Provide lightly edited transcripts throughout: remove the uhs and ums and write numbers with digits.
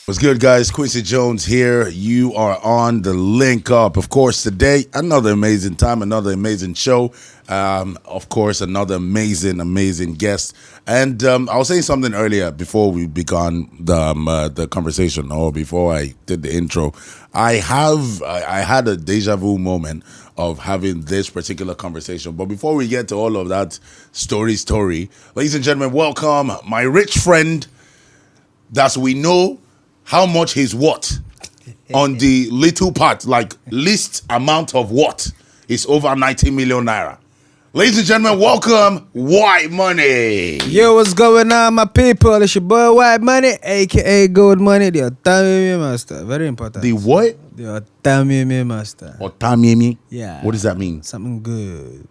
What's good, guys? Quincy Jones here. You are on the Link Up. Of course, today, another amazing time, another amazing show. Of course, another amazing guest. And I was saying something earlier before we began the conversation, or before I did the intro. I had a deja vu moment of having this particular conversation. But before we get to all of that story, ladies and gentlemen, welcome my rich friend that we know how much he's what on the little part, like least amount of what is over 90 million naira. Ladies and gentlemen, welcome Whitemoney. Yo, what's going on, my people? It's your boy Whitemoney, aka Gold Money, the Otamimi Master. Very important. The what? The Otamimi Master. Otamimi? Yeah. What does that mean? Something good.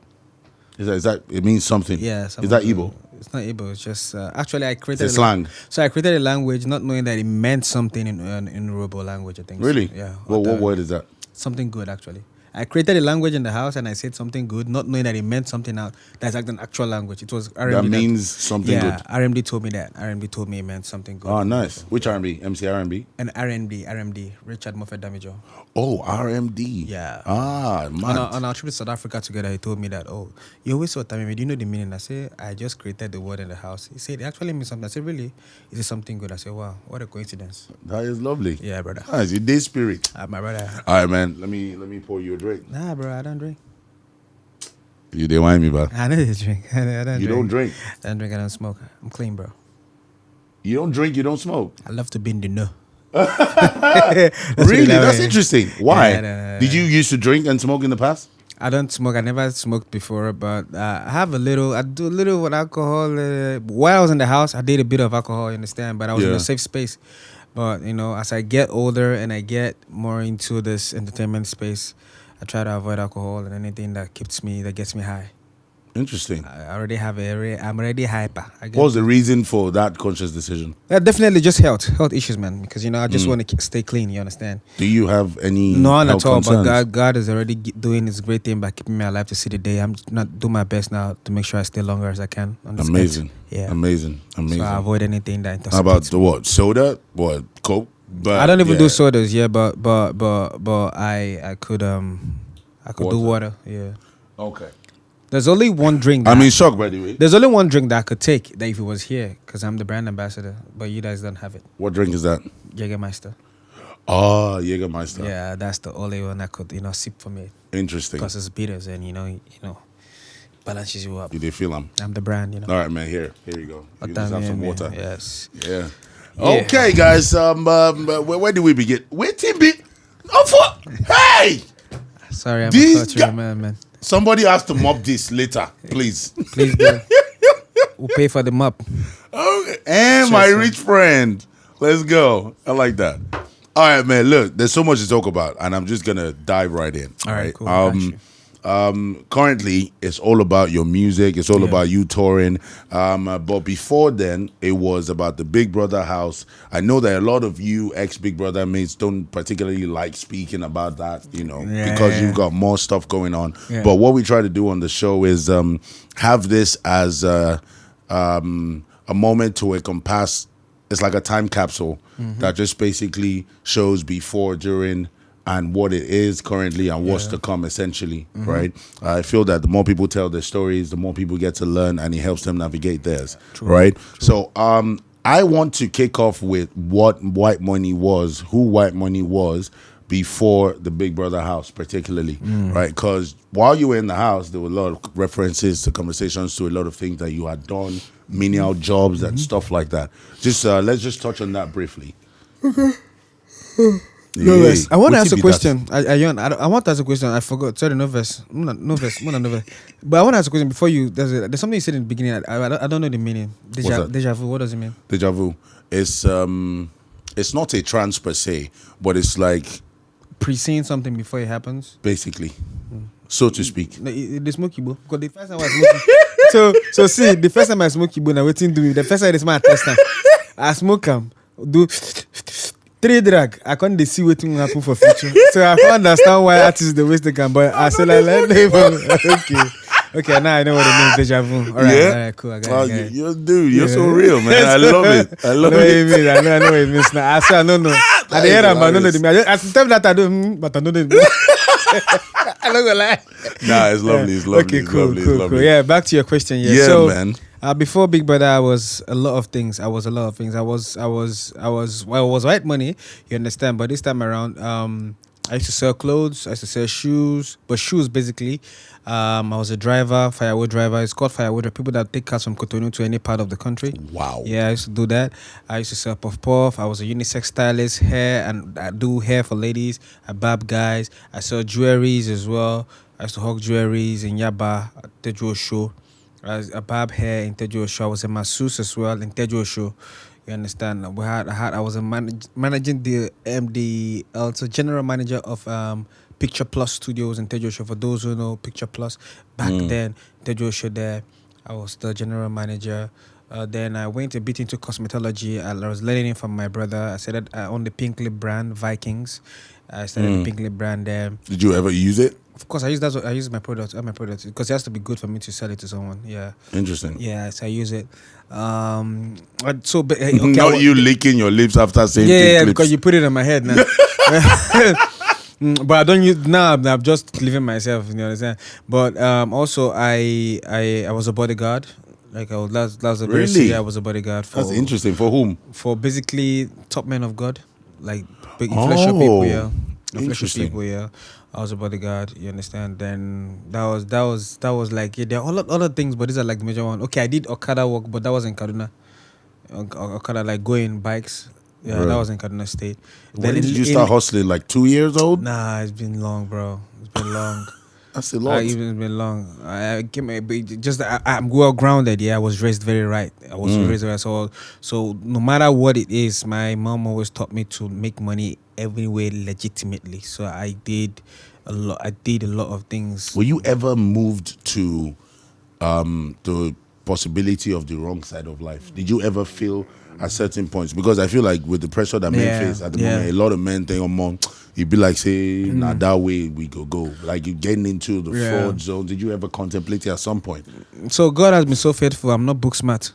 Is that it means something? Yeah. Something is that good. Igbo? It's not Igbo. It's just actually I created it's a slang. So I created a language, not knowing that it meant something in Yoruba language. I think. Really? So, yeah. Well, what word is that? Something good, actually. I created a language in the house and I said something good, not knowing that it meant something out that's like an actual language. It was RMD. That means something good. Yeah, RMD told me that. RMD told me it meant something good. Oh, nice. Which RMB? MC RMB? And RMD, Richard Moffat Damajo. Oh, RMD. Yeah. Ah, man. On our trip to South Africa together, he told me that, oh, you always saw Tamimi, do you know the meaning? I said, I just created the word in the house. He said, it actually means something. I said, really? Is it something good? I said, wow, what a coincidence. That is lovely. Yeah, brother. Nice. Your day spirit. My brother. All right, man. Let me pour you a drink. Nah, bro, I don't drink. You didn't want me, bro. I know you drink. I don't You don't drink? I don't drink, I don't smoke. I'm clean, bro. You don't drink, you don't smoke? I love to be in the know. Really? That's interesting. Why? Yeah, Did you used to drink and smoke in the past? I don't smoke. I never smoked before, but I do a little with alcohol. While I was in the house, I did a bit of alcohol, you understand? But I was in a safe space. But, as I get older and I get more into this entertainment space, I try to avoid alcohol and anything that gets me high. Interesting. I'm already hyper. What was the reason for that conscious decision? Definitely just health issues, man. Because I just want to stay clean. You understand? Do you have any none health at all? concerns? But God is already doing His great thing by keeping me alive to see the day. I'm not doing my best now to make sure I stay longer as I can. On this Amazing. Yeah. Amazing. So I avoid anything that. How about the what? Soda? What? Coke? But I don't even do sodas. Yeah, but I could do water. Yeah. Okay. There's only one drink. I'm in shock, by the way. There's only one drink that I could take that if it was here, because I'm the brand ambassador, but you guys don't have it. What drink is that? Jägermeister. Oh, Jägermeister. Yeah, that's the only one I could, sip for me. Interesting. Because it's bitters and, balances you up. You did feel them. I'm the brand, All right, man. Here you go. You just have some water. Yes. Yeah. Okay, guys. Where do we begin? Wait, Timby. Hey! Sorry, I'm a cultural man. Somebody has to mop this later, please. Please, bro. We'll pay for the mop. Okay. And my rich friend. Let's go. I like that. All right, man. Look, there's so much to talk about, and I'm just gonna dive right in. All right, cool. Currently, it's all about your music. It's all about you touring. But before then, it was about the Big Brother house. I know that a lot of you ex-Big Brother mates don't particularly like speaking about that, because you've got more stuff going on. Yeah. But what we try to do on the show is have this as a moment to encompass. It's like a time capsule that just basically shows before, during, and what it is currently and what's to come, essentially, right? I feel that the more people tell their stories, the more people get to learn, and it helps them navigate theirs, right? True. So I want to kick off with what Whitemoney was, who Whitemoney was before the Big Brother house, particularly, right? Because while you were in the house, there were a lot of references to conversations to a lot of things that you had done, menial jobs and stuff like that. Just let's just touch on that briefly. Okay. Yeah. I want to ask a question. I want to ask a question. I forgot. Sorry, no verse. No verse. But I want to ask a question before you. There's something you said in the beginning. I don't know the meaning. Deja vu. What does it mean? Deja vu. It's not a trance per se, but it's like pre-seeing something before it happens. Basically, so to speak. The smoky boy. Because the first time I was smoking. so see, the first time I smoky boy, I waiting to do. The first time it's my test time. I smoke do 3 drag. I can't see what will happen for future. So I can't understand why artists they waste the can. But I said, let them. Okay, now I know what it means, deja vu. All right, cool. I got it. You're so real, man. I love it. I love it. I know what it means now. I say I don't know. At the end, I don't know the meaning. At the time that I do, but I know the meaning. I'm not gonna lie. Nah, it's lovely. It's lovely. Okay, cool. Yeah, back to your question. Yeah, so, man. Before Big Brother, I was a lot of things. I was Whitemoney. You understand? But this time around, I used to sell clothes. I used to sell shoes, but shoes basically. I was a driver, firewood driver. It's called firewood. People that take cars from Cotonou to any part of the country. Wow. Yeah, I used to do that. I used to sell puff. I was a unisex stylist, hair, and I do hair for ladies. I barb guys. I sell jewelries as well. I used to hawk jewelries in Yaba, Tejo Show. I barb hair in Tejo Show. I was a masscuse as well in Tejo Show. You understand? I was managing the also general manager of Picture Plus Studios in Tejo Show. For those who know Picture Plus, back then Tejo Show there, I was the general manager. Then I went a bit into cosmetology. I was learning from my brother. I started on the Pink Lip brand Vikings. I started the Pink Lip brand there. Did you ever use it? Of course, I use my product, because it has to be good for me to sell it to someone. Yeah. Interesting. Yeah, so I use it. Okay, not you licking your lips after saying yeah, because you put it on my head now. But I don't use now. I'm just living myself. You understand? But also, I was a bodyguard. Like that was a very serious. I was a bodyguard for. That's interesting. For whom? For basically top men of God, like big influential people. Yeah, influential people. Yeah. I was a bodyguard, you understand? Then that was like, yeah, there are other things, but these are like the major one. Okay, I did Okada work, but that was in Kaduna. Okada, like going bikes. Yeah, That was in Kaduna State. When did you start hustling? Like 2 years old? Nah, it's been long, bro. It's been long. That's a lot. It's been long. I'm well grounded. Yeah, I was raised very right. I was raised right. So no matter what it is, my mom always taught me to make money every way legitimately. So I did a lot. I did a lot of things. Were you ever moved to the possibility of the wrong side of life? Did you ever feel at certain points? Because I feel like with the pressure that men face at the moment, a lot of men think, you'd be like, say, nah, that way we go. Like you getting into the fraud zone. Did you ever contemplate it at some point? So God has been so faithful. I'm not book smart.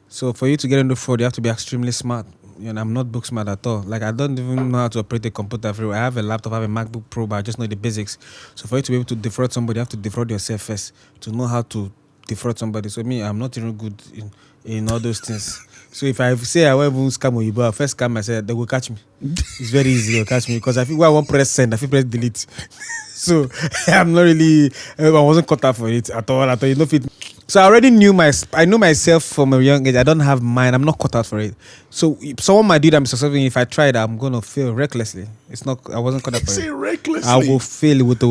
So for you to get into fraud, you have to be extremely smart. You know, I'm not book smart at all. Like I don't even know how to operate a computer. I have a laptop, I have a MacBook Pro, but I just know the basics. So for you to be able to defraud somebody, you have to defraud yourself first to know how to defraud somebody. So me, I'm not even good in all those things. So if I say I won't even scam Oyibo, I first scam myself, they will catch me. It's very easy to catch me because I feel I won't press send, I feel press delete. So I'm not really, I wasn't cut out for it at all. You know, so I already I knew myself from a young age. I don't have mind. I'm not cut out for it. So if someone might do that, I'm successful. If I try that, I'm gonna fail recklessly. It's not. I wasn't cut out for it. Say recklessly. I will fail with the.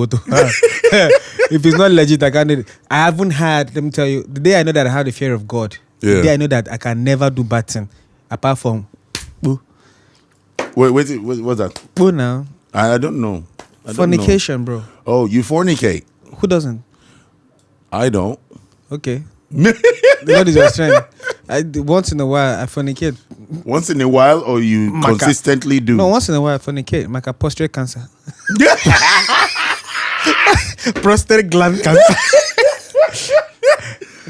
If it's not legit, I can't. I haven't had. Let me tell you. The day I know that I had the fear of God. Yeah. The day I know that I can never do bad thing, apart from. Boo. What's that? Boo now. I don't know. Fornication, bro. Oh, you fornicate? Who doesn't? I don't. Okay. What is your strength? Once in a while, I fornicate. Once in a while, or you consistently do? No, once in a while, I fornicate. My prostate cancer. Prostate gland cancer.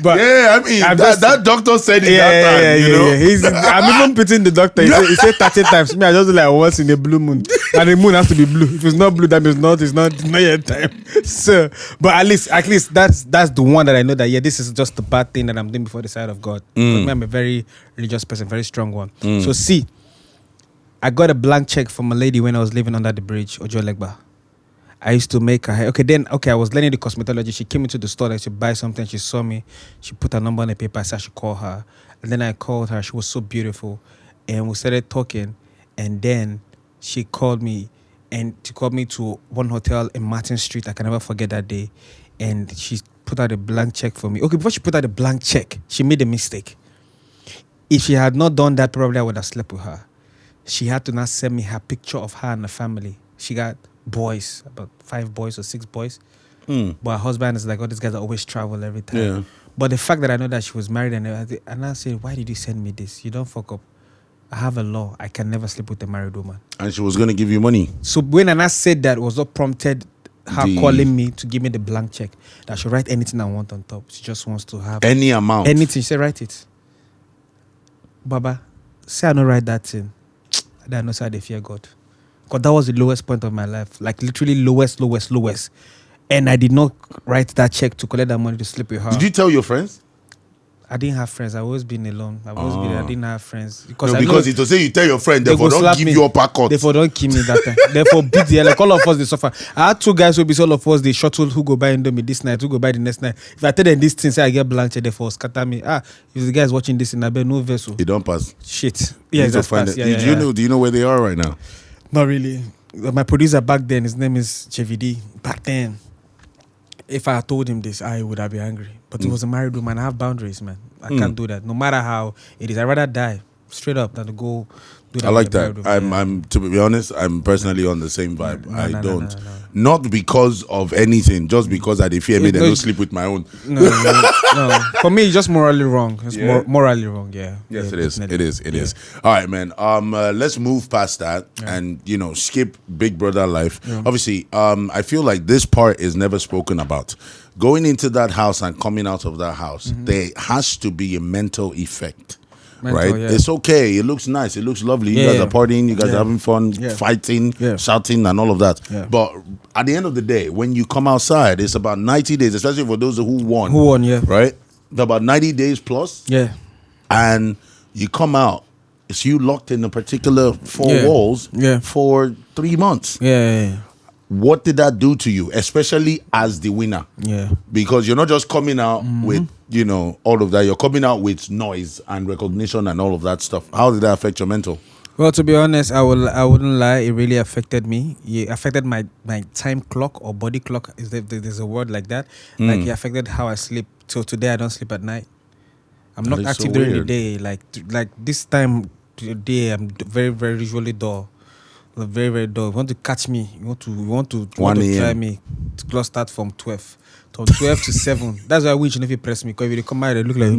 But yeah, I mean, that doctor said it that time, you know? I'm even putting the doctor. He said 30 times. Me, I just do like once in a blue moon. And the moon has to be blue. If it's not blue, that means it's not yet time. So, but at least that's the one that I know that, this is just the bad thing that I'm doing before the side of God. But me, I'm a very religious person, very strong one. So see, I got a blank check from a lady when I was living under the bridge, Ojo Legba. I used to make her hair. I was learning the cosmetology. She came into the store to buy something. She saw me. She put her number on the paper. I said I should call her. And then I called her. She was so beautiful. And we started talking. And then she called me. And she called me to one hotel in Martin Street. I can never forget that day. And she put out a blank check for me. Okay, before she put out a blank check, she made a mistake. If she had not done that, probably I would have slept with her. She had to now send me her picture of her and the family. She got boys, about 5 boys or 6 boys. But her husband is like, these guys always travel every time. Yeah. But the fact that I know that she was married and I said, why did you send me this? You don't fuck up. I have a law. I can never sleep with a married woman. And she was going to give you money. So when Anna said that, it was not prompted her calling me to give me the blank check. That I should write anything I want on top. She just wants to have any amount. Anything. She said, write it. Baba, say I don't write that thing. I know say they fear God. Because that was the lowest point of my life. Like literally lowest. And I did not write that check to collect that money to sleep with her. Did you tell your friends? I didn't have friends. I've always been alone. I didn't have friends. Because it will say you tell your friend, therefore don't give you a packet. Therefore don't kill me that time. Therefore beat the like all of us they suffer. I had 2 guys who be all of us they shuttle who go buy Indomie this night, who go buy the next night. If I tell them this thing, say I get blank, therefore scatter me. If the guys watching this in Abe, no vessel. You don't pass. Shit. Yeah, that's pass. Do you know where they are right now? Not really. My producer back then, his name is JVD. Back then, if I told him this, I would have been angry. But he was a married woman. I have boundaries, man. I can't do that. No matter how it is, I'd rather die straight up than to go do that. I like that. I'm to be honest, I'm personally on the same vibe. No. Not because of anything, just because I fear me, they don't sleep with my own. No. For me, it's just morally wrong. It's morally wrong, yeah. Yes, it is. All right, man. Let's move past that and skip Big Brother life. Yeah. Obviously, I feel like this part is never spoken about. Going into that house and coming out of that house, there has to be a mental effect. Right? Yeah. It's okay. It looks nice. It looks lovely. You guys are partying. You guys are having fun, fighting, shouting, and all of that. Yeah. But at the end of the day, when you come outside, it's about 90 days, especially for those who won. Right? It's about 90 days plus. Yeah. And you come out, it's you locked in a particular 4 walls for 3 months. Yeah. What did that do to you, especially as the winner? Yeah. Because you're not just coming out with, all of that. You're coming out with noise and recognition and all of that stuff. How did that affect your mental? Well, to be honest, I wouldn't lie. It really affected me. It affected my time clock or body clock. There's a word like that. Like it affected how I sleep. So today I don't sleep at night. I'm not active during the day. Like this time today, I'm very, very usually dull. Very, very dull. You want to catch me? You want to try me? The clock start from 12. From 12 to 7. That's why I wish if you press me. Because if you come out, they look like.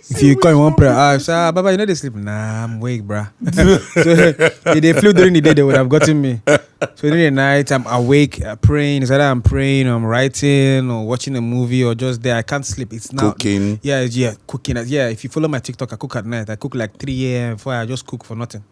If you come in one prayer, I say, Baba, you know they sleep. Nah, I'm awake, bruh. So if they flew during the day, they would have gotten me. So during the night, I'm awake, praying. It's either I'm praying, or I'm writing, or watching a movie, or just there. I can't sleep. It's now cooking. Yeah, cooking. Yeah, if you follow my TikTok, I cook at night. I cook like 3 a.m. before I just cook for nothing.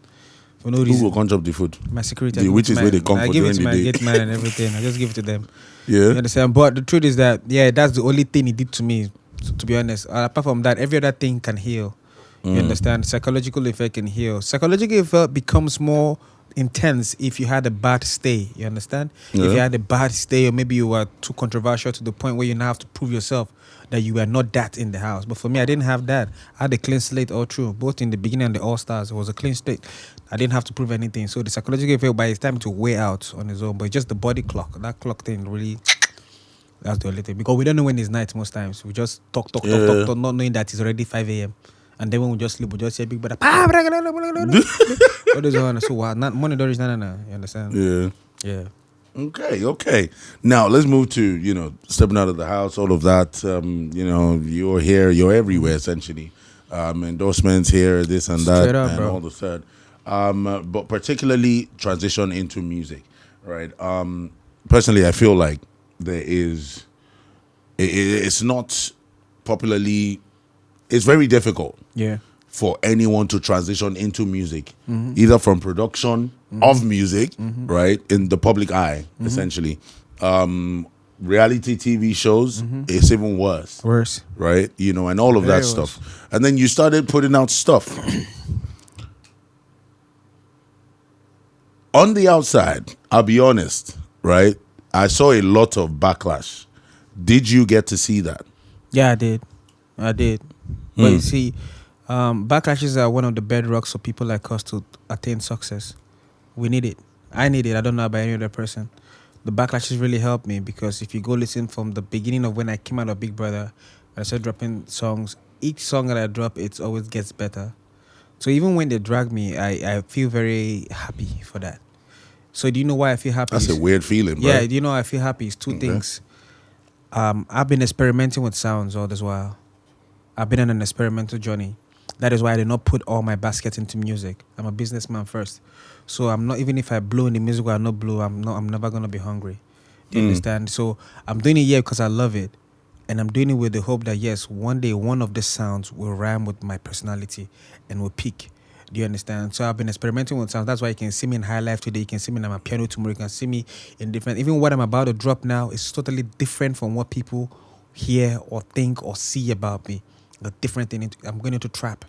For no reason. Who will conjure up the food? My security. Which is where they come for during the day. I give it to my gate man and everything. I just give it to them. Yeah. You understand? But the truth is that, that's the only thing he did to me, to be honest. Apart from that, every other thing can heal. You understand? Psychological effect can heal. Psychological effect becomes more intense if you had a bad stay. You understand? Yeah. If you had a bad stay, or maybe you were too controversial to the point where you now have to prove yourself that you were not that in the house. But for me, I didn't have that. I had a clean slate all through. Both in the beginning and the All-Stars, it was a clean slate. I didn't have to prove anything. So the psychological effect, by its time, to weigh out on its own. But just the body clock. That clock thing really... That's the only thing. Because we don't know when it's night most times. We just talk, not knowing that it's already 5 a.m. And then when we just sleep, we just say Big Brother. So what? Money don't reach, no. You understand? Yeah. Okay. Now let's move to stepping out of the house, all of that. You're here, you're everywhere essentially. Endorsements here, this and that, straight up, and bro. all the third. But particularly transition into music, right? Personally, I feel like it's not popularly. It's very difficult. Yeah. For anyone to transition into music, either from production of music, right, in the public eye, essentially. Reality TV shows, it's even worse. Right? And all of that stuff. And then you started putting out stuff. On the outside, I'll be honest, right? I saw a lot of backlash. Did you get to see that? Yeah, I did. But you see, backlashes are one of the bedrocks for people like us to attain success. We need it. I need it. I don't know about any other person. The backlashes really helped me because if you go listen from the beginning of when I came out of Big Brother, I started dropping songs. Each song that I drop, it always gets better. So even when they drag me, I feel very happy for that. So do you know why I feel happy? That's a weird feeling, bro. Yeah, do you know why I feel happy? It's two things. I've been experimenting with sounds all this while. I've been on an experimental journey. That is why I did not put all my basket into music. I'm a businessman first. So I'm not, even if I blow in the music or I not blow, I'm never gonna be hungry. Do you understand? So I'm doing it here because I love it. And I'm doing it with the hope that, yes, one day one of the sounds will rhyme with my personality and will peak. Do you understand? So I've been experimenting with sounds. That's why you can see me in High Life today. You can see me in my piano tomorrow. You can see me in different... Even what I'm about to drop now is totally different from what people hear or think or see about me. A different thing. I'm going into trap.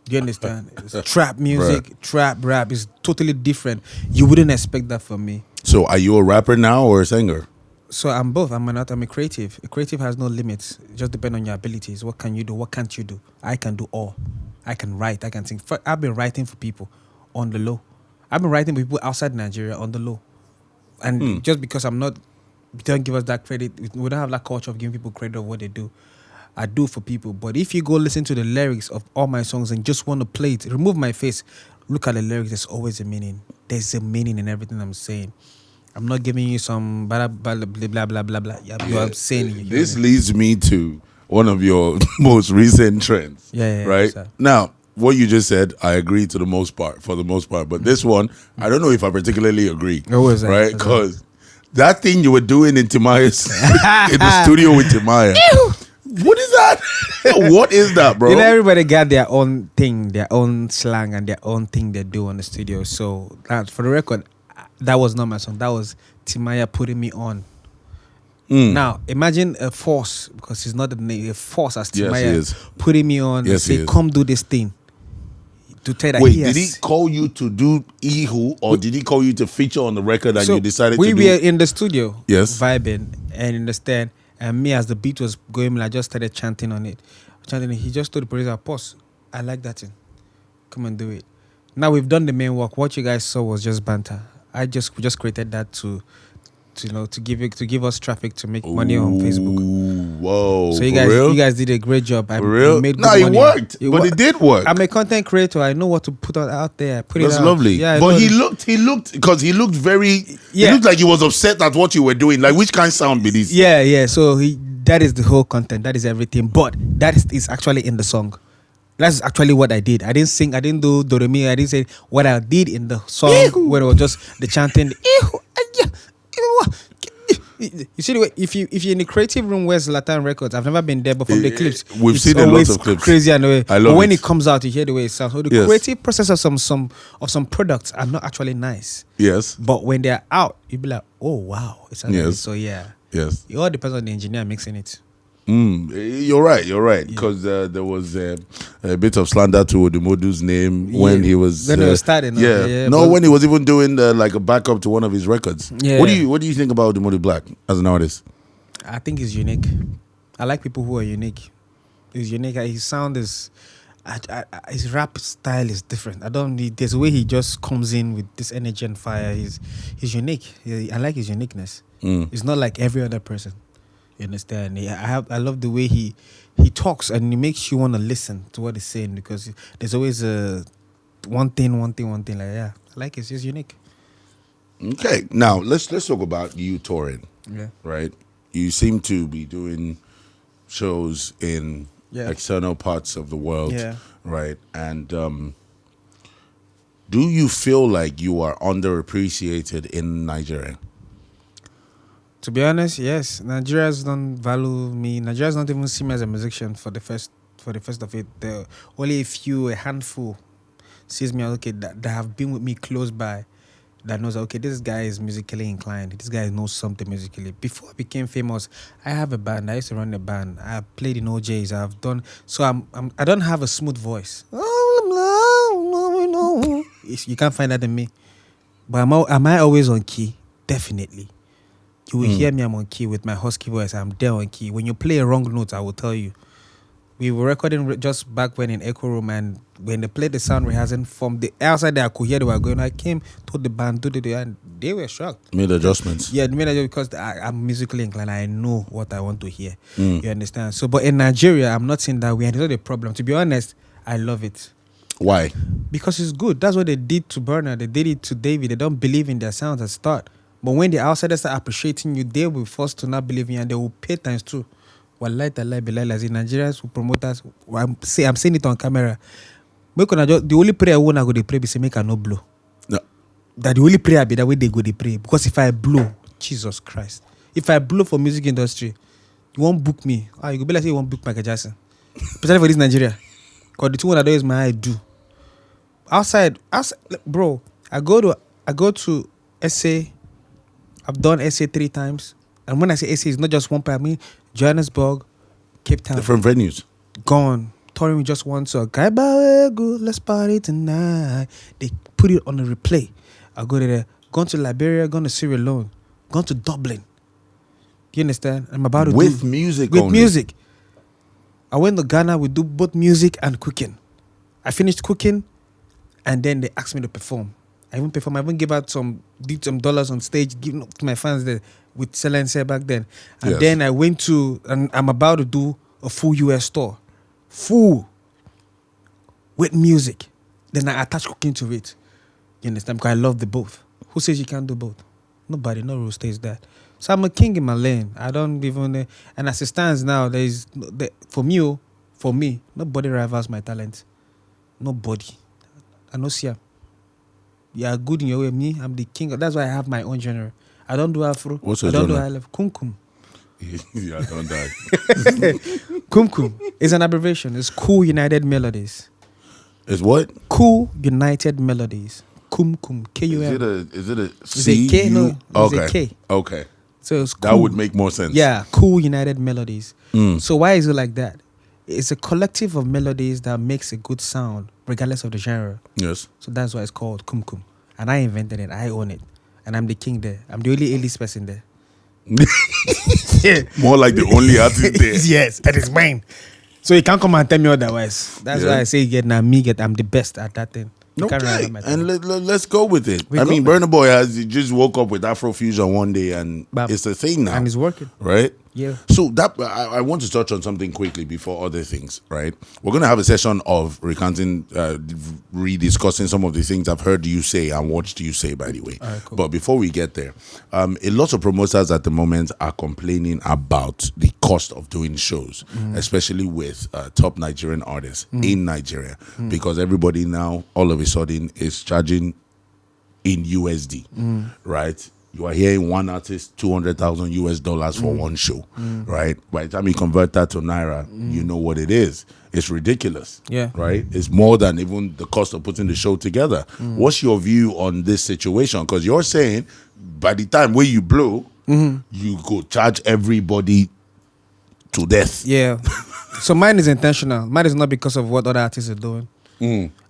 Do you understand? It's trap music, trap rap is totally different. You wouldn't expect that from me. So are you a rapper now or a singer? So I'm both. I'm a creative. A creative has no limits. It just depends on your abilities. What can you do? What can't you do? I can do all. I can write. I can sing. I've been writing for people on the low. I've been writing for people outside Nigeria on the low. And just because don't give us that credit. We don't have that culture of giving people credit of what they do. I do for people. But if you go listen to the lyrics of all my songs and just want to play it, remove my face, look at the lyrics, there's always a meaning. There's a meaning in everything I'm saying. I'm not giving you some blah, blah, blah, blah, blah, blah. I'm saying. This leads me to one of your most recent trends. Yeah, right? Sir. Now, what you just said, I agree for the most part. But this one, I don't know if I particularly agree. What was that? Right? Because that thing you were doing in Timaya's, in the studio with Timaya. What is that? What is that, bro? You know, everybody got their own thing, their own slang, and their own thing they do on the studio. So, for the record, that was not my song. That was Timaya putting me on. Now, imagine a force, because he's not a force as Timaya putting me on and say, come do this thing. To tell that Wait, did he call you to do Ihu, or did he call you to feature on the record and you decided to do? We were in the studio, vibing, and understand. And me, as the beat was going, I just started chanting on it. He just told the producer, pause. I like that thing. Come and do it. Now we've done the main work. What you guys saw was just banter. We just created that to give us traffic to make money on Facebook. Whoa! So you guys did a great job. For real? Made no, it worked. It did work. I'm a content creator. I know what to put out there. That's lovely. Yeah, but he looked because he looked very. Yeah. He looked like he was upset at what you were doing. Like, which kind of sound be this? Yeah. So that is the whole content. That is everything. But that is actually in the song. That's actually what I did. I didn't sing. I didn't do do re mi. I didn't say what I did in the song where it was just the chanting. You see the way if you're in the creative room where's Latin Records, I've never been there, but from the clips we've seen a lot of clips. Crazy and the way. I love but when it. it comes out, you hear the way it sounds. So the creative process of some products are not actually nice. Yes. But when they're out, you be like, oh wow, it sounds like so Yes. It all depends on the engineer mixing it. You're right. Because there was a bit of slander to Odumodu's name when he was starting. When he was even doing like a backup to one of his records. Yeah. What do you think about Odumodu Black as an artist? I think he's unique. I like people who are unique. He's unique. His sound is, his rap style is different. There's a way he just comes in with this energy and fire. He's unique. I like his uniqueness. It's not like every other person. You understand? I love the way he talks, and it makes you want to listen to what he's saying, because there's always one thing like I like it. It's just unique. Okay, now let's talk about you touring. Yeah. Right. You seem to be doing shows in external parts of the world. Yeah. Right. And do you feel like you are underappreciated in Nigeria? To be honest, yes. Nigerians don't value me. Nigerians don't even see me as a musician for the first of it. Only a handful sees me, okay, that have been with me close by, that knows, okay, this guy is musically inclined. This guy knows something musically. Before I became famous, I have a band. I used to run a band. I played in OJs. I've done... So I don't have a smooth voice. You can't find that in me. But am I always on key? Definitely. You will hear me, I'm on key with my husky voice. I'm there on key. When you play a wrong note, I will tell you. We were recording just back when in EchooRoom, and when they played the sound rehearsing from the outside there, I could hear they were going. I came, told the band, and they were shocked. Made adjustments. Yeah, made adjustments because I'm musically inclined. I know what I want to hear. You understand? So, but in Nigeria, I'm not saying that way, and it's not a problem. To be honest, I love it. Why? Because it's good. That's what they did to Bernard. They did it to David. They don't believe in their sounds at start. But when the outsiders start appreciating you, they will be forced to not believe in you, and they will pay times too. Wallahi tallahi billahi lazim. Nigerians who promoters, I'm saying it on camera. The only prayer I want to go to pray is make I no blow. No. That the only prayer be that way they go to pray. Because if I blow, Jesus Christ. If I blow for music industry, you won't book me. You could be like say you won't book Michael Jackson. Especially for this Nigeria. Because the two one I do is my I do. Outside, bro, I go to SA. I've done SA 3 times. And when I say SA, it's not just one part. I mean Johannesburg, Cape Town. Different venues. Gone. Touring with just one song. Good, let's party tonight. They put it on a replay. I go there. Gone to Liberia, gone to Sierra Leone, gone to Dublin. You understand? I'm about to with music. With music. I went to Ghana. We do both music and cooking. I finished cooking, and then they asked me to perform. I even perform. I even did some dollars on stage, giving to my fans there with Selence back then. And then I went to, and I'm about to do a full US tour. Full. With music. Then I attach cooking to it. You understand? Because I love the both. Who says you can't do both? Nobody. No rule states that. So I'm a king in my lane. I don't even, and as it stands now, for me, nobody rivals my talent. Nobody. I know see. You are good in your way. Me, I'm the king. That's why I have my own genre. I don't do Afro. What's your I don't genre? do high level. Kumkum. Yeah, I don't die. Kumkum is an abbreviation. It's Cool United Melodies. It's what? Cool United Melodies. Kumkum. K-U-M. Is it a C? It's a K. No, it's okay. a K. Okay. So it's cool. That would make more sense. Yeah, Cool United Melodies. So why is it like that? It's a collective of melodies that makes a good sound, regardless of the genre. Yes. So that's why it's called Kumkum. And I invented it. I own it. And I'm the king there. I'm the only A-list person there. More like the only artist there. Yes, that is mine. So you can't come and tell me otherwise. That's why I say I'm the best at that thing. Okay, and let's go with it. Burna Boy he just woke up with Afrofusion one day, and it's a thing now, and it's working, right? Yeah. So that I want to touch on something quickly before other things, right? We're going to have a session of recounting, rediscussing some of the things I've heard you say and watched you say, by the way. All right, cool. But before we get there, a lot of promoters at the moment are complaining about the cost of doing shows, especially with top Nigerian artists in Nigeria, because everybody now, all of a sudden, is charging in USD, right? You are hearing one artist $200,000 for one show, right? By the time you convert that to Naira, you know what it is. It's ridiculous, right? It's more than even the cost of putting the show together. What's your view on this situation? Because you're saying by the time where you blow, you go charge everybody to death. Yeah. So mine is intentional. Mine is not because of what other artists are doing.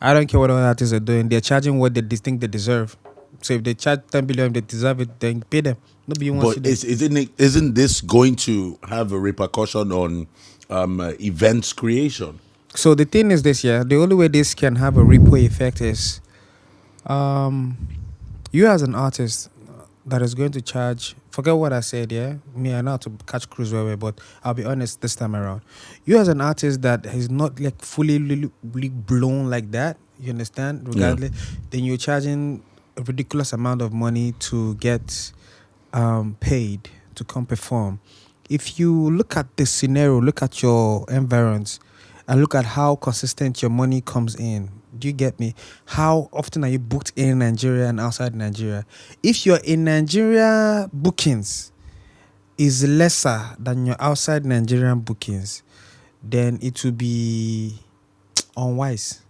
I don't care what other artists are doing. They're charging what they think they deserve. So if they charge 10 billion, they deserve it, then pay them. Nobody wants but isn't this going to have a repercussion on events creation? So the thing is this, the only way this can have a ripple effect is you as an artist that is going to charge, forget what I said, me, I know how to catch cruise well, but I'll be honest this time around. You as an artist that is not like fully really blown like that, you understand, regardless, then you're charging a ridiculous amount of money to get paid to come perform. If you look at the scenario, look at your environs, and look at how consistent your money comes in, do you get me? How often are you booked in Nigeria and outside Nigeria? If you're in Nigeria, bookings is lesser than your outside Nigerian bookings, then it will be unwise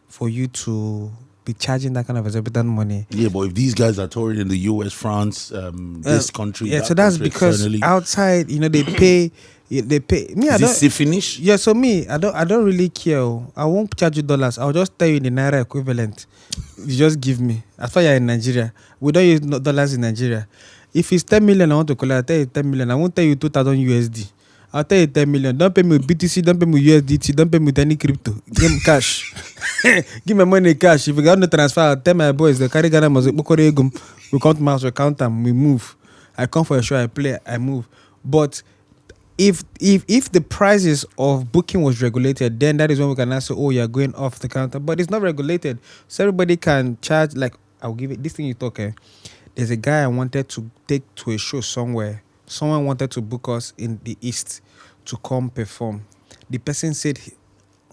for you to be charging that kind of exorbitant money. Yeah, but if these guys are touring in the US, France, this country, so that's because outside, they pay. They pay me. Is this finish? Yeah, so me, I don't really care. I won't charge you dollars. I'll just tell you the Naira equivalent. You just give me. As far as you're in Nigeria, we don't use dollars in Nigeria. If it's 10 million, I want to collect. I'll tell you 10 million. I won't tell you 2,000 USD. I'll tell you 10 million. Don't pay me with BTC. Don't pay me with USDT. Don't pay me with any crypto. Give me cash. Give me money cash. If you got no transfer, I'll tell my boys, the carry Ghana must we count mouse, we count them, we move. I come for a show, I play, I move. But if the prices of booking was regulated, then that is when we can say, oh, you're going off the counter. But it's not regulated. So everybody can charge, like, I'll give it, this thing you talk, there's a guy I wanted to take to a show somewhere. Someone wanted to book us in the East to come perform. The person said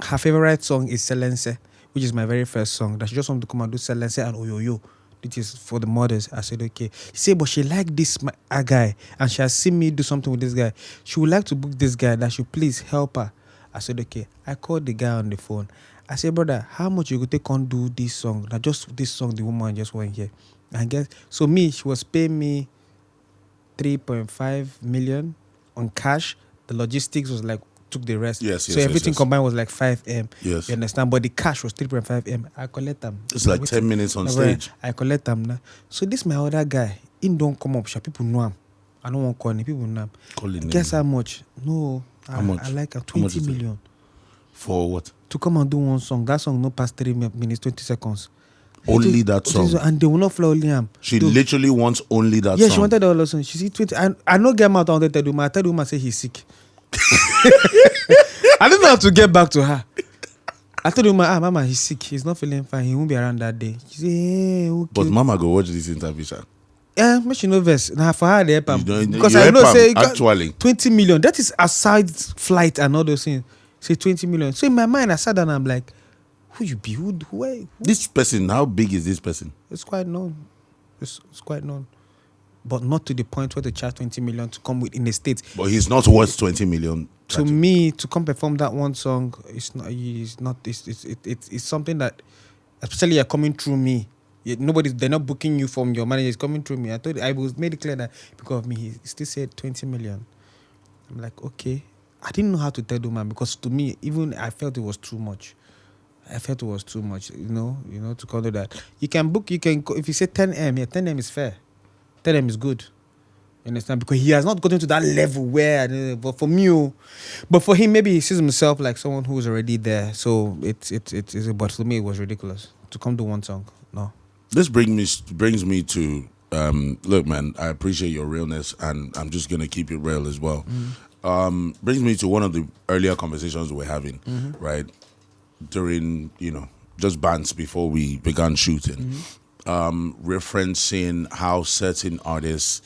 her favorite song is Selence, which is my very first song. That she just want to come and do Selence and Oyoyo. which is for the mothers. I said, okay. He said, but she like this guy, and she has seen me do something with this guy. She would like to book this guy, that should please help her. I said, okay. I called the guy on the phone. I said, brother, how much you could take on do this song? Now just this song, the woman just went here. I guess so. She was paying me 3.5 million on cash. The logistics was like took the rest. So everything combined was like 5M. Yes. You understand? But the cash was 3.5M. I collect them. It's like 10 minutes on stage. I collect them now. So this my other guy. He don't come up. People know him. I don't want to call him. People know him. Guess how much? No. How much? I like 20 million. For what? To come and do one song. That song no past 3 minutes, 20 seconds. Only that song. And they will not fly only him. She literally wants only that song. Yeah, she wanted all the song. She said 20. I no get mad on the third woman. I tell the woman say he's sick. I didn't know how to get back to her. I told the woman, Mama, he's sick. He's not feeling fine. He won't be around that day. She said, hey, okay. But Mama go watch this interview, sir. Yeah, but she no verse. Now for her, they help him. Because you I know, say, actually 20 million. That is aside flight and all those things. Say 20 million. So in my mind, I sat down and I'm like, who you be? Who? This person, how big is this person? It's quite known. It's quite known. But not to the point where they charge 20 million to come in the States. But he's not worth 20 million. To me, to come perform that one song, it's something that, especially you're coming through me. They're not booking you from your manager. It's coming through me. I was made it clear that because of me, he still said 20 million. I'm like, okay. I didn't know how to tell the man because to me, even I felt it was too much. To call it that. You can book, if you say 10M, yeah, 10M is fair. 10M is good. You understand? Because he has not gotten to that level where, but for me, but for him, maybe he sees himself like someone who is already there. So but for me, it was ridiculous to come to one song. No. This brings me to, look, man, I appreciate your realness and I'm just going to keep it real as well. Brings me to one of the earlier conversations we're having, right? During, just bands before we began shooting, referencing how certain artists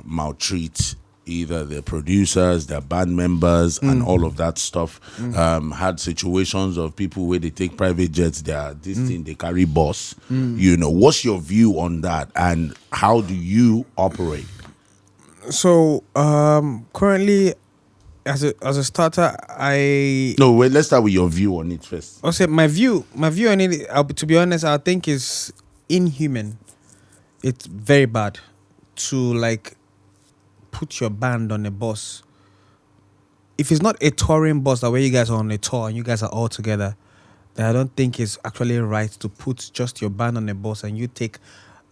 maltreat either their producers, their band members, and all of that stuff. Had situations of people where they take private jets, they carry bus. What's your view on that and how do you operate? So currently, as a starter, let's start with your view on it first. I'll say my view on it. To be honest, I think is inhuman. It's very bad to put your band on a bus. If it's not a touring bus, that way you guys are on a tour and you guys are all together, then I don't think it's actually right to put just your band on a bus and you take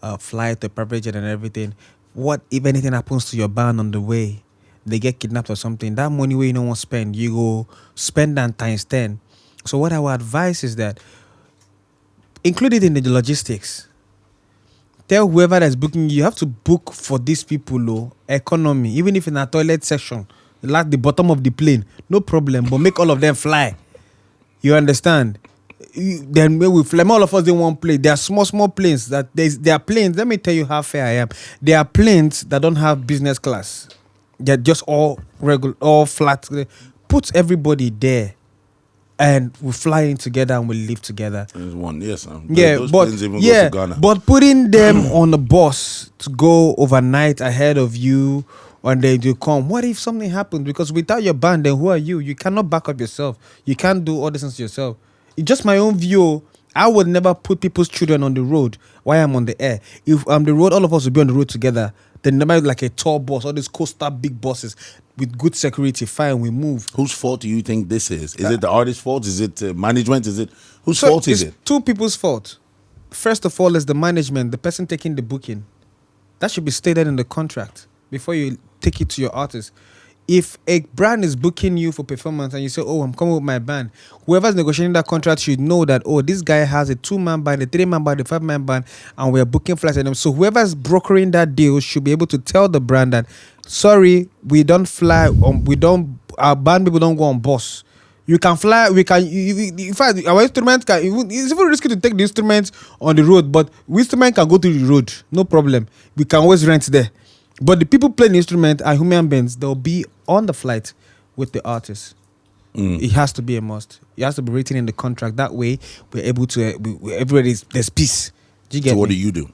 a flight, a private jet and everything. What if anything happens to your band on the way? They get kidnapped or something. That money where you don't want to spend, you go spend that times 10. So what I would advise is that include it in the logistics. Tell whoever that's booking you have to book for these people economy. Even if in a toilet section, like the bottom of the plane, no problem. But make all of them fly. You understand? Then when we fly, all of us in one plane. There are small planes that there are planes. Let me tell you how fair I am. There are planes that don't have business class. They're just all regular, all flat. Put everybody there, and we fly in together and we live together. There's one, yes. Those planes even go to Ghana. But putting them on a bus to go overnight ahead of you, and then you come. What if something happens? Because without your band, then who are you? You cannot back up yourself. You can't do all this things yourself. It's just my own view. I would never put people's children on the road while I'm on the air. If I'm the road, all of us will be on the road together. Then there might be like a tour bus, all these coastal big buses with good security. Fine, we move. Whose fault do you think this is? Is it the artist's fault? Is it management? Is it whose fault is it? Two people's fault. First of all, is the management, the person taking the booking. That should be stated in the contract before you take it to your artist. If a brand is booking you for performance and you say, I'm coming with my band, whoever's negotiating that contract should know that, this guy has a 2-man band, a 3-man band, a 5-man band, and we're booking flights at them. So whoever's brokering that deal should be able to tell the brand that, sorry, we don't fly, our band people don't go on bus. You can fly, in fact, our instruments it's even risky to take the instruments on the road, but instrument can go to the road, no problem. We can always rent there. But the people playing the instrument are human beings. They'll be on the flight with the artist. It has to be a must. It has to be written in the contract. That way, we're able to. There's peace. Do you get So what me? do you do?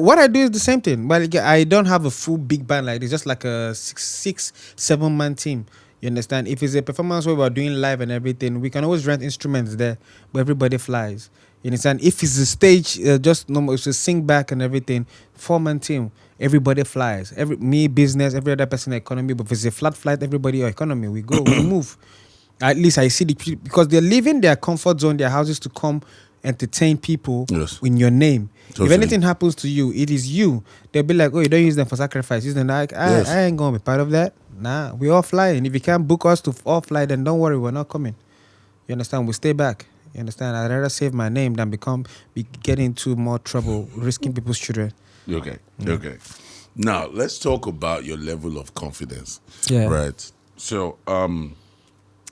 What I do is the same thing, but like, I don't have a full big band like this. Just like a 7 man team. You understand? If it's a performance where we're doing live and everything, we can always rent instruments there, but everybody flies. You understand? If it's a stage, just normal, it's a sing back and everything. 4-man team, everybody flies. Me business, every other person economy. But if it's a flat flight, everybody economy. We go, we move. At least I see the people because they're leaving their comfort zone, their houses to come entertain people in your name. Totally. If anything happens to you, it is you. They'll be like, oh, you don't use them for sacrifice. Use them like, I ain't going to be part of that. Nah, we all flying. If you can't book us to all fly, then don't worry, we're not coming. You understand? We stay back. You understand? I'd rather save my name than get into more trouble, risking people's children. Okay. Okay. Now, let's talk about your level of confidence. Yeah. Right. So,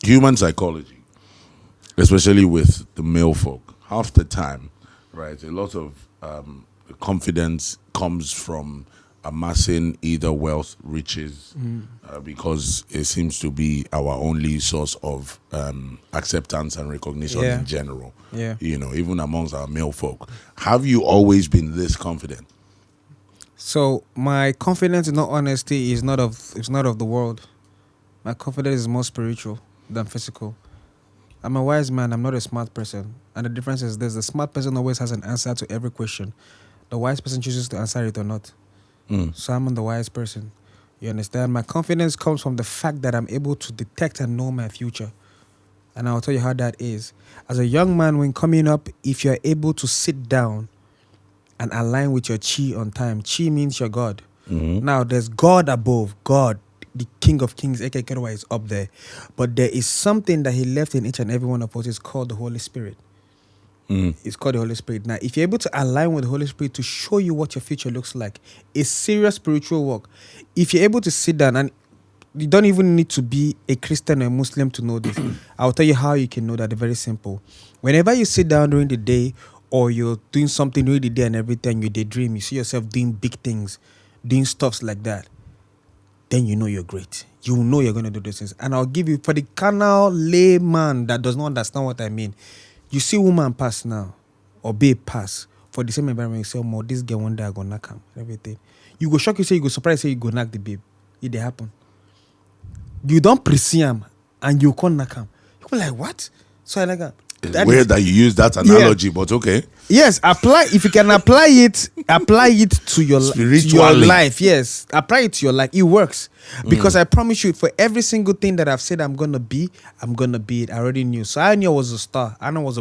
human psychology, especially with the male folk, half the time, right, a lot of confidence comes from amassing either wealth, riches, because it seems to be our only source of acceptance and recognition in general. Yeah. You know, even amongst our male folk. Have you always been this confident? So my confidence, in all honesty, is not of the world. My confidence is more spiritual than physical. I'm a wise man. I'm not a smart person. And the difference is this: the smart person always has an answer to every question. The wise person chooses to answer it or not. So I'm the wise person. You understand? My confidence comes from the fact that I'm able to detect and know my future. And I'll tell you how that is. As a young man, when coming up, if you're able to sit down and align with your chi on time, chi means your God. Now, there's God above, God, the King of Kings, aka is up there. But there is something that he left in each and every one of us. It's called the Holy Spirit. It's called the Holy Spirit. Now, if you're able to align with the Holy Spirit to show you what your future looks like, it's serious spiritual work. If you're able to sit down, and you don't even need to be a Christian or a Muslim to know this. I'll tell you how you can know that. It's very simple. Whenever you sit down during the day or you're doing something during the day and everything, you daydream, you see yourself doing big things, doing stuffs like that, then you know you're great. You know you're going to do those things. And I'll give you, for the carnal layman that does not understand what I mean, you see woman pass now, or babe pass, for the same environment, you say, oh, this girl one day I go knock him, everything. You go shock, you say, you go surprise, say you go knock the babe. It happen. You don't pre-see him, and you can't knock him. You go like, what? So I like that. It's weird that you use that analogy, but okay. Yes, if you can apply it to your life. Yes, apply it to your life. It works. Because I promise you, for every single thing that I've said I'm gonna be it. I already knew. So I knew I was a star. I know I was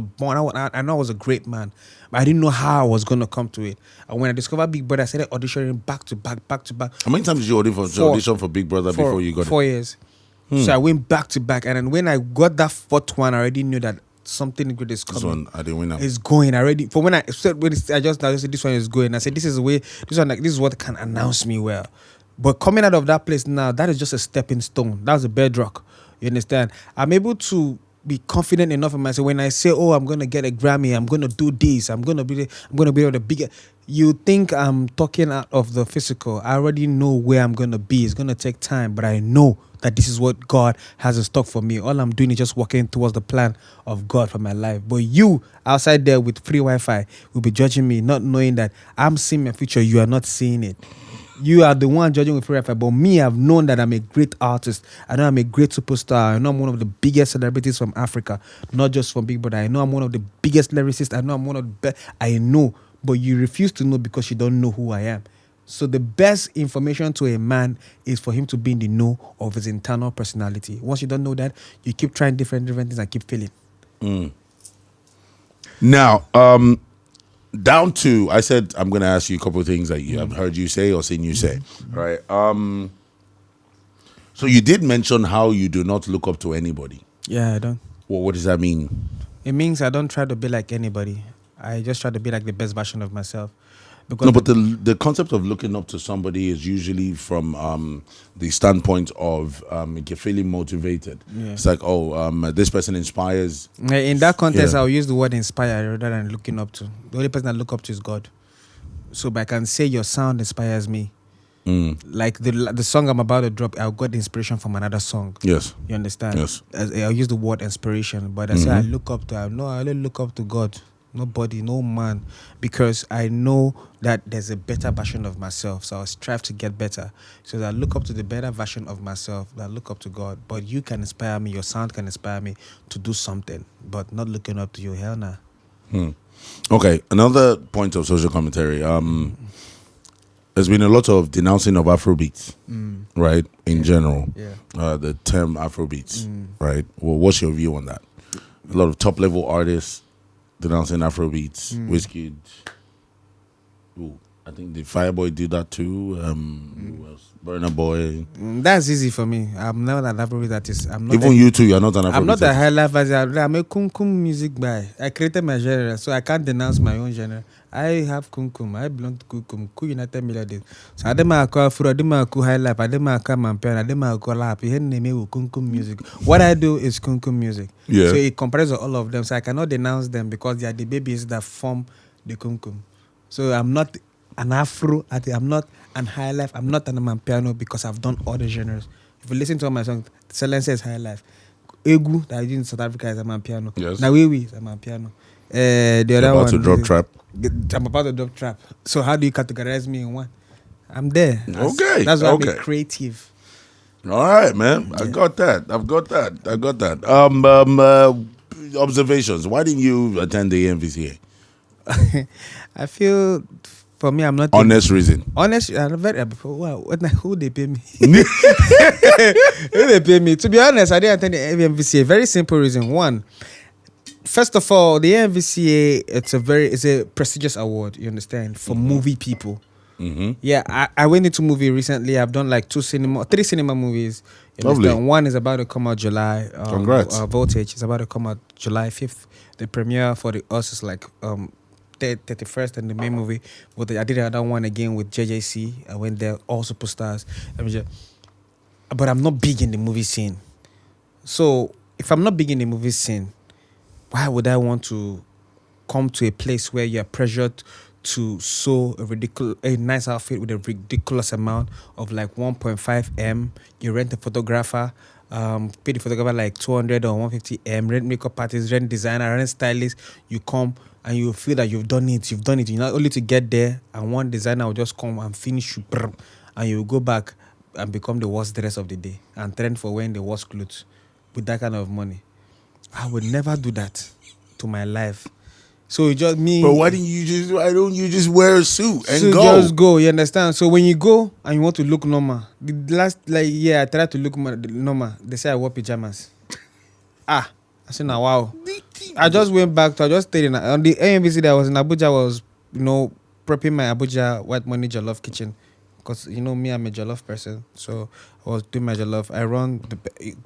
I know I was a great man. But I didn't know how I was gonna come to it. And when I discovered Big Brother, I started auditioning back to back. How many times did you audition for Big Brother before you got it? 4 years. So I went back to back, and then when I got that fourth one, I already knew that something good is coming. This one, I didn't win. It's going already. For when I said, I just said this one is going. I said this is the way. This is what can announce me well. But coming out of that place now, that is just a stepping stone. That's a bedrock. You understand? I'm able to be confident enough in myself. When I say, "Oh, I'm gonna get a Grammy. I'm gonna do this. I'm gonna be the biggest." You think I'm talking out of the physical. I already know where I'm gonna be. It's gonna take time, but I know that this is what God has in stock for me. All I'm doing is just working towards the plan of God for my life. But you, outside there with free Wi-Fi, will be judging me, not knowing that I'm seeing my future. You are not seeing it. You are the one judging with free Wi-Fi. But me, I've known that I'm a great artist. I know I'm a great superstar. I know I'm one of the biggest celebrities from Africa, not just from Big Brother. I know I'm one of the biggest lyricists. I know I'm one of the best. I know. But you refuse to know because you don't know who I am. So the best information to a man is for him to be in the know of his internal personality. Once you don't know that, you keep trying different things and keep failing. Now, down to, I said I'm going to ask you a couple of things that you have heard you say or seen you say. Right. So you did mention how you do not look up to anybody. Yeah, I don't. Well, what does that mean? It means I don't try to be like anybody. I just try to be like the best version of myself. Because no, but the concept of looking up to somebody is usually from the standpoint of you're feeling motivated. Yeah. It's like, this person inspires. In that context, I'll use the word inspire rather than looking up to. The only person I look up to is God. So I can say your sound inspires me. Like the song I'm about to drop, I got the inspiration from another song. Yes. You understand? Yes. I'll use the word inspiration, but I say I look up to, I only look up to God. Nobody, no man. Because I know that there's a better version of myself. So I strive to get better. So that I look up to the better version of myself, that I look up to God. But you can inspire me, your sound can inspire me to do something. But not looking up to you, hell nah. Okay, another point of social commentary. There's been a lot of denouncing of Afrobeats, right? In general, the term Afrobeats, right? Well, what's your view on that? A lot of top level artists denouncing Afrobeats. Wizkid. Ooh, I think the Fireboy did that too. Who else? Burna Boy. That's easy for me. I'm not an Afrobeat artist. I'm not Even you too. You're not an Afrobeat. I'm not artist. a high life artist. I'm a kum music guy. I created my genre, so I can't denounce my own genre. I have kum. I belong to kum. United Melodies. So I didn't call Afro. I didn't call high life. I didn't call Mampiano. I didn't call Lap. He had name with kum music. What I do is kum music. Yeah. So it comprises all of them. So I cannot denounce them because they are the babies that form the kum. So I'm not an Afro artist. I'm not an high life. I'm not an Mampiano because I've done all the genres. If you listen to all my songs, Silence is high life. Egu that I did in South Africa is a Mampiano. Yes. Nawiwi is a Mampiano. The other about one. to drop trap. I'm about to drop trap. So how do you categorize me in one? I'm there. That's why I'm a creative. All right, man. Yeah. I got that. Observations. Why didn't you attend the EMVCA? I feel for me, I'm not honest reason. Honest, I'm very wow. Who they pay me? Who they pay me? To be honest, I didn't attend the EMVCA. Very simple reason. One, first of all, the EMVCA it's a prestigious award. You understand for movie people. Yeah, I went into movie recently. I've done like 3 cinema movies. Lovely. One is about to come out July. Congrats. Voltage is about to come out July 5th. The premiere for us is like 31st and the main movie. But I did another one again with JJC. I went there, all superstars. But I'm not big in the movie scene. So if I'm not big in the movie scene, why would I want to come to a place where you're pressured to sew a nice outfit with a ridiculous amount of like 1.5 M? You rent a photographer, pay the photographer like 200 or 150 M, rent makeup artist, rent designer, rent stylist. You come and you feel that you've done it. You're not only to get there and one designer will just come and finish you, and you will go back and become the worst dress of the day and trend for wearing the worst clothes with that kind of money. I would never do that to my life. So it just me. But why don't you just wear a suit and go? Just go, you understand? So when you go and you want to look normal, the last year I tried to look normal. They say I wore pajamas. I said, now wow. I just went back to, I just stayed on the AMVC that I was in Abuja. Was prepping my Abuja Whitemoney jollof kitchen. Because, me, I'm a jollof person. So I was doing my jollof. I run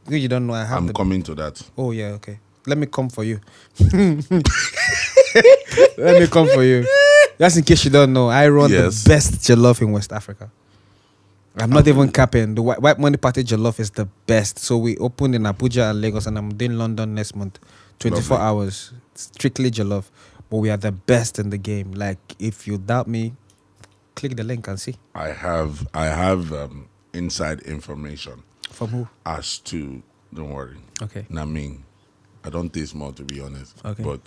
you don't know, I'm coming to that. Oh, yeah, okay. Let me come for you. Let me come for you. Just in case you don't know, I run the best jollof in West Africa. I'm not even capping. The Whitemoney Party jollof is the best. So we opened in Abuja and Lagos, and I'm doing London next month. 24 hours. Strictly jollof. But we are the best in the game. Like, if you doubt me, click the link and see. I have inside information. From who? As to, don't worry. Okay. I don't taste more, to be honest. Okay. But,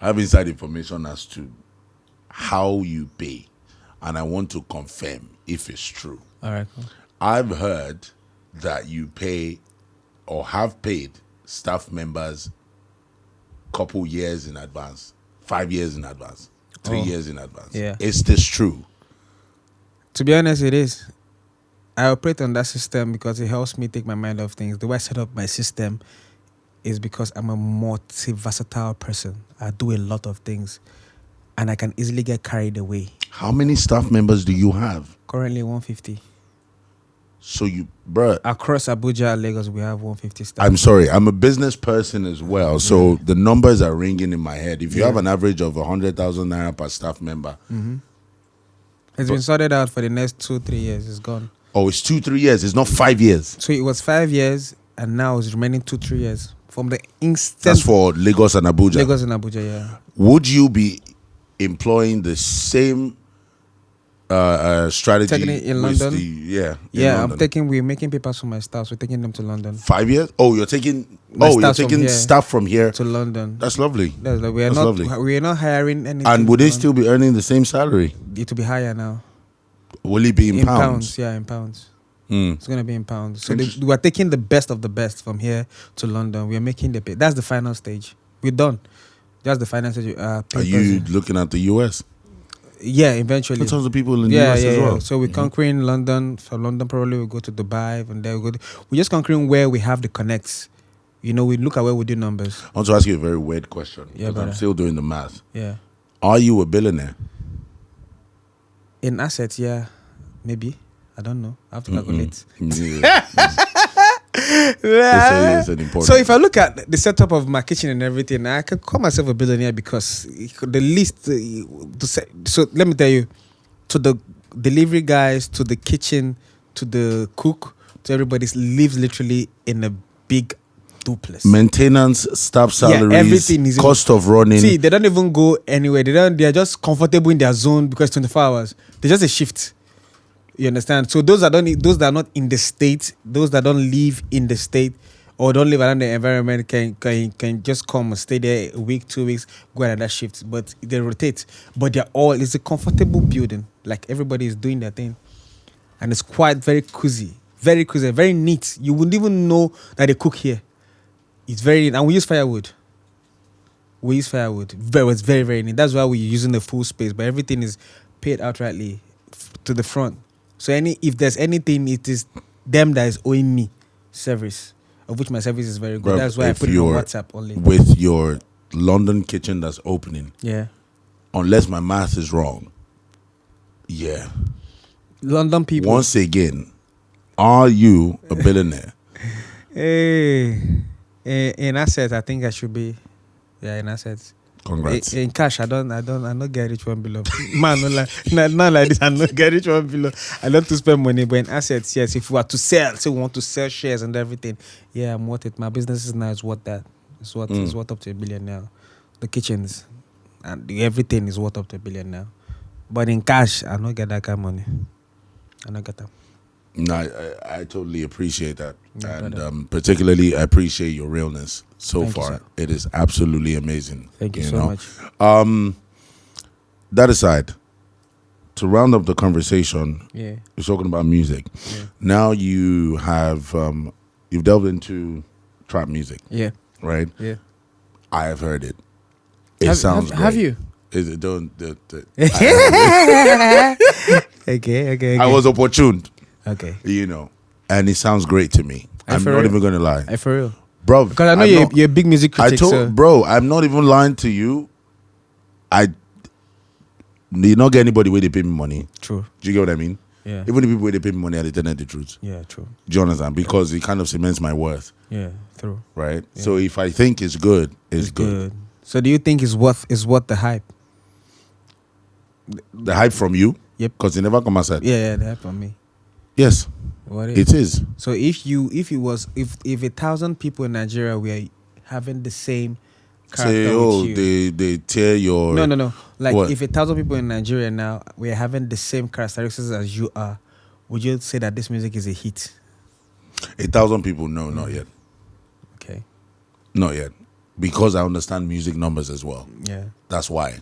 I have inside information as to how you pay. And I want to confirm if it's true. All right, cool. I've heard that you pay or have paid staff members couple years in advance, 5 years in advance, 3 years in advance. Yeah. Is this true? To be honest, it is. I operate on that system because it helps me take my mind off things. The way I set up my system is because I'm a multi-versatile person. I do a lot of things, and I can easily get carried away. How many staff members do you have? Currently 150. So bruh. Across Abuja and Lagos, we have 150 staff. I'm sorry, I'm a business person as well, so the numbers are ringing in my head. If you have an average of 100,000 naira per staff member. It's been sorted out for the next 2-3 years. It's gone. Oh, it's 2-3 years. It's not 5 years. So it was 5 years, and now it's remaining 2-3 years. From the instant. That's for Lagos and Abuja. Lagos and Abuja, yeah. Would you be employing the same strategy Taking it in with London? We're making papers for my staff. We're taking them to London. 5 years? Oh, you're taking staff from here to London. That's lovely. We're not hiring anything. And would they still be earning the same salary? It will be higher now. Will it be in pounds? Yeah, in pounds. It's going to be in pounds. So we are taking the best of the best from here to London. We are making that's the final stage. We're done. That's the final stage. Are you looking at the US? Yeah, eventually. Tons of people in the US as well. So we're conquering London. From London, probably we'll go to Dubai, and then we're just conquering where we have the connects. We look at where we do numbers. I want to ask you a very weird question. Yeah, I'm still doing the math. Yeah. Are you a billionaire? In assets, yeah. Maybe. I don't know. I have to calculate. It's an important. So if I look at the setup of my kitchen and everything, I can call myself a billionaire because the least. So let me tell you, to the delivery guys, to the kitchen, to the cook, to everybody lives literally in a big duplex. Maintenance, staff salaries, everything is cost of running. See, they don't even go anywhere. They are just comfortable in their zone because 24 hours. They're just a shift. You understand? So those that are not in the state, those that don't live in the state or don't live around the environment can just come and stay there a week, 2 weeks, go at that shift. But they rotate. But it's a comfortable building. Like everybody is doing their thing. And it's quite very cozy, very neat. You wouldn't even know that they cook here. It's very neat. And we use firewood. It's very, very neat. That's why we're using the full space. But everything is paid outrightly to the front. So if there's anything, it is them that is owing me service, of which my service is very good. That's why I put it on WhatsApp only. With your London kitchen that's opening, unless my math is wrong, London people. Once again, are you a billionaire? In assets, I think I should be. Yeah, in assets. Congrats. In cash, I not get rich one below. Man, not like this. I not get rich one below. I love to spend money, but in assets, yes. If we are to sell, so we want to sell shares and everything. Yeah, I'm worth it. My business is now worth that. It's worth up to $1 billion now. The kitchens and everything is worth up to $1 billion now. But in cash, I don't get that kind of money. I don't get that. No, I totally appreciate that. And particularly, I appreciate your realness so Thank far. You, it is absolutely amazing. Thank you so much. That aside, to round up the conversation, you're talking about music. Yeah. Now you have, you've delved into trap music. Yeah. Right? Yeah. I have heard it. It sounds great. Have you? Is it don't? Okay. I was opportuned. Okay. And it sounds great to me. I'm not even going to lie. For real. Bro. Because I know you're a big music critic. Bro, I'm not even lying to you. You not get anybody where they pay me money. True. Do you get what I mean? Yeah. Even the people where they pay me money, I tell them the truth. Yeah, true. Do you understand? Because it kind of cements my worth. Yeah, true. Right? Yeah. So if I think it's good, it's good. So do you think it's worth the hype? The hype from you? Yep. Because they never come outside. Yeah, the hype from me. Yes. What it is. So if 1,000 people in Nigeria were having the same character with you, they tear your no. Like what? If 1,000 people in Nigeria now were having the same characteristics as you are, would you say that this music is a hit? 1,000 people, no, not yet. Okay. Not yet. Because I understand music numbers as well. Yeah. That's why.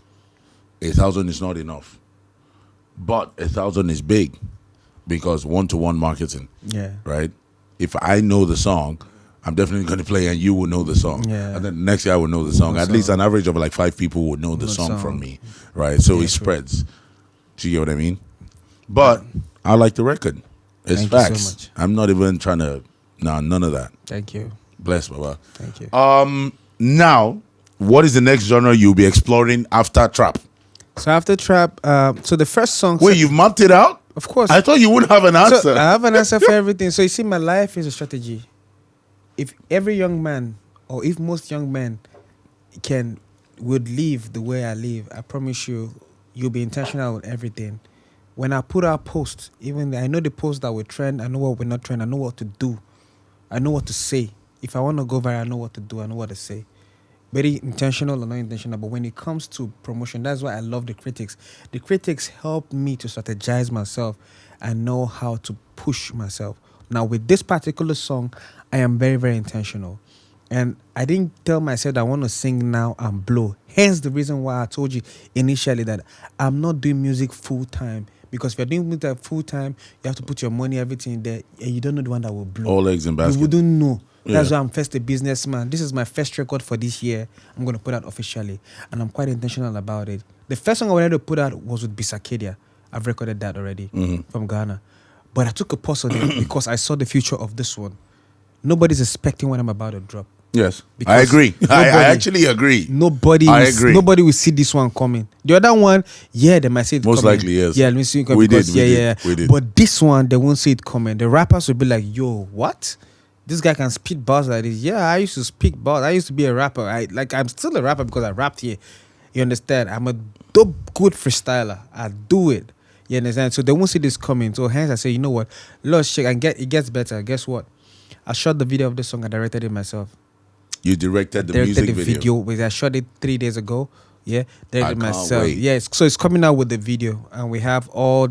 1,000 is not enough. But 1,000 is big. Because one-to-one marketing. Yeah. Right? If I know the song, I'm definitely going to play and you will know the song. Yeah. And then next year I will know the song. At least an average of like 5 people would know the song from me. Right? So it spreads. Do you get what I mean? But I like the record. It's Thank facts. you so much. I'm not even trying to... No, none of that. Thank you. Bless, Baba. Thank you. Now, what is the next genre you'll be exploring after trap? So after trap, so the first song... Wait, you've mapped it out? Of course. I thought you wouldn't have an answer. So I have an answer for everything. So you see, my life is a strategy. If every young man, or if most young men would live the way I live, I promise you, you'll be intentional with everything. When I put out posts, even I know the posts that will trend, I know what will not trend, I know what to do. I know what to say. If I want to go viral, I know what to do, I know what to say. very intentional or not intentional. But when it comes to promotion, that's why I love the critics. The critics help me to strategize myself and know how to push myself. Now, with this particular song, I am very, very intentional. And I didn't tell myself that I want to sing now and blow. Hence the reason why I told you initially that I'm not doing music full time. Because if you're doing music full time, you have to put your money, everything in there, and you don't know the one that will blow. All eggs in basket. You wouldn't know. That's why I'm first a businessman. This is my first record for this year. I'm going to put out officially. And I'm quite intentional about it. The first song I wanted to put out was with Bisakedia. I've recorded that already from Ghana. But I took a pause on it because I saw the future of this one. Nobody's expecting what I'm about to drop. Yes, I agree. I actually agree. Nobody will see this one coming. The other one, they might see it most coming. Likely, yes. Yeah, let me see it coming. We did. But this one, they won't see it coming. The rappers will be like, yo, what? This guy can spit bars like this. Yeah, I used to speak bars. I used to be a rapper. I'm still a rapper because I rapped here. You understand? I'm a dope, good freestyler. I do it. You understand? So they won't see this coming. So hence I say, you know what? Let's check and it gets better. Guess what? I shot the video of this song. I directed it myself. You directed the music video? I shot it 3 days ago. Yeah, directed myself. Wait. Yeah, so it's coming out with the video, and we have I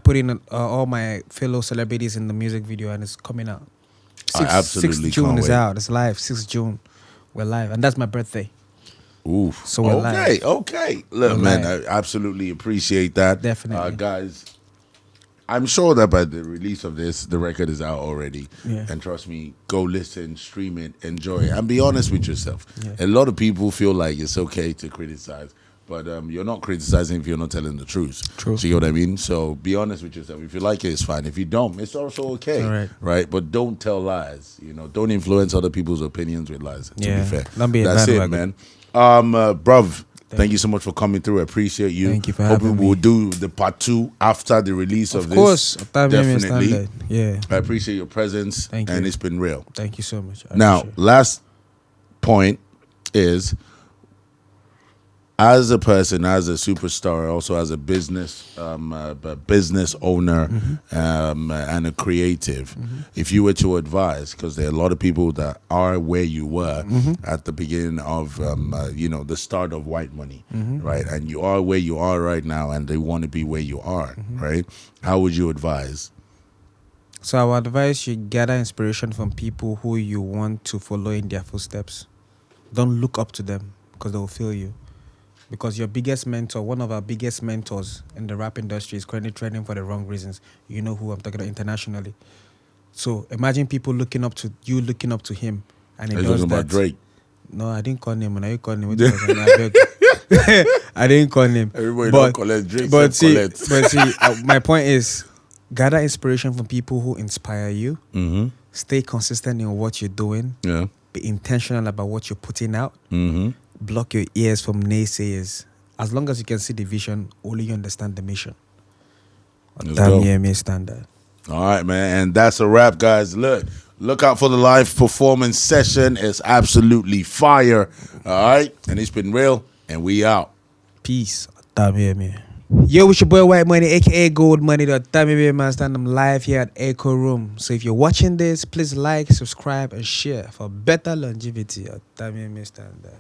put in all my fellow celebrities in the music video, and it's coming out. 6th June is out. It's live. 6th June, we're live, and that's my birthday. Ooh, so we're live. Okay. Look, man, I absolutely appreciate that. Definitely, guys. I'm sure that by the release of this, the record is out already. Yeah. And trust me, go listen, stream it, enjoy it, and be honest with yourself. Yeah. A lot of people feel like it's okay to criticize, but you're not criticizing if you're not telling the truth. True. See what I mean? So be honest with yourself. If you like it, it's fine. If you don't, it's also okay. All right. Right? But don't tell lies. Don't influence other people's opinions with lies. To be fair, don't be that's it, man. Bruv. Thank you so much for coming through. I appreciate you. Thank you for having me. We'll do the part 2 after the release of this. Of course. Definitely. Yeah. I appreciate your presence. Thank you. And it's been real. Thank you so much. Now, last point is, as a person, as a superstar, also as a business owner and a creative, if you were to advise, because there are a lot of people that are where you were at the beginning of, the start of Whitemoney, right? And you are where you are right now, and they want to be where you are, right? How would you advise? So I would advise you gather inspiration from people who you want to follow in their footsteps. Don't look up to them because they will fail you. Because your biggest mentor, one of our biggest mentors in the rap industry, is currently trending for the wrong reasons. You know who I'm talking about internationally. So imagine people looking up to you, looking up to him, and he does that. Are you talking about Drake? No, I didn't call him. When I called him, I didn't call him. Everybody don't collect Drake. But see, my point is, gather inspiration from people who inspire you. Stay consistent in what you're doing. Yeah. Be intentional about what you're putting out. Block your ears from naysayers. As long as you can see the vision, only you understand the mission. Damn, standard. All right, man. And that's a wrap, guys. Look out for the live performance session. It's absolutely fire. All right. And it's been real. And we out. Peace. Damn, yo, it's your boy Whitemoney, aka Gold Money. Man, I'm live here at EchooRoom. So if you're watching this, please like, subscribe, and share for better longevity. Standard.